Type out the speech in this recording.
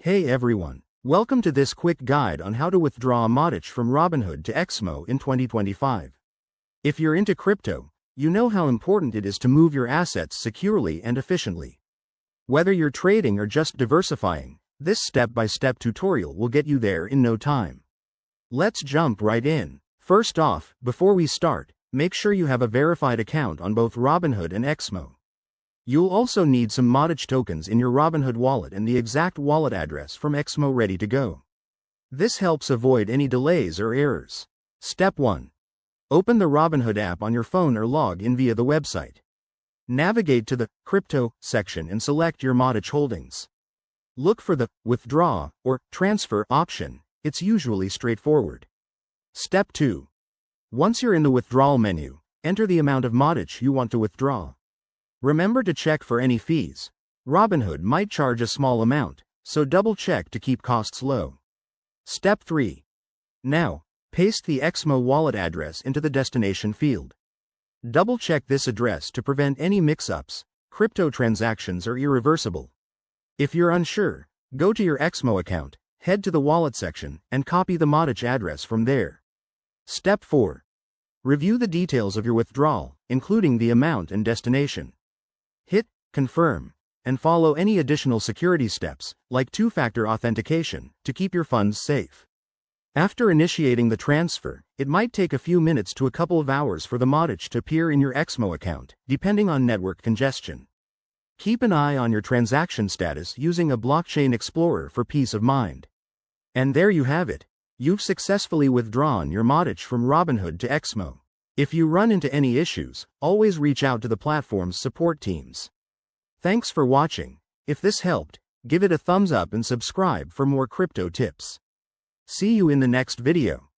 Hey everyone, welcome to this quick guide on how to withdraw a Matic from Robinhood to Exmo in 2025. If you're into crypto, you know how important it is to move your assets securely and efficiently. Whether you're trading or just diversifying, this step-by-step tutorial will get you there in no time. Let's jump right in. First off, before we start, make sure you have a verified account on both Robinhood and Exmo. You'll also need some Matic tokens in your Robinhood wallet and the exact wallet address from Exmo ready to go. This helps avoid any delays or errors. Step 1. Open the Robinhood app on your phone or log in via the website. Navigate to the Crypto section and select your Matic holdings. Look for the Withdraw or Transfer option. It's usually straightforward. Step 2. Once you're in the Withdrawal menu, enter the amount of Matic you want to withdraw. Remember to check for any fees. Robinhood might charge a small amount, so double-check to keep costs low. Step 3. Now, paste the Exmo wallet address into the destination field. Double-check this address to prevent any mix-ups. Crypto transactions are irreversible. If you're unsure, go to your Exmo account, head to the wallet section, and copy the Matic address from there. Step 4. Review the details of your withdrawal, including the amount and destination. Hit Confirm, and follow any additional security steps, like two-factor authentication, to keep your funds safe. After initiating the transfer, it might take a few minutes to a couple of hours for the Matic to appear in your Exmo account, depending on network congestion. Keep an eye on your transaction status using a blockchain explorer for peace of mind. And there you have it. You've successfully withdrawn your Matic from Robinhood to Exmo. If you run into any issues, always reach out to the platform's support teams. Thanks for watching. If this helped, give it a thumbs up and subscribe for more crypto tips. See you in the next video.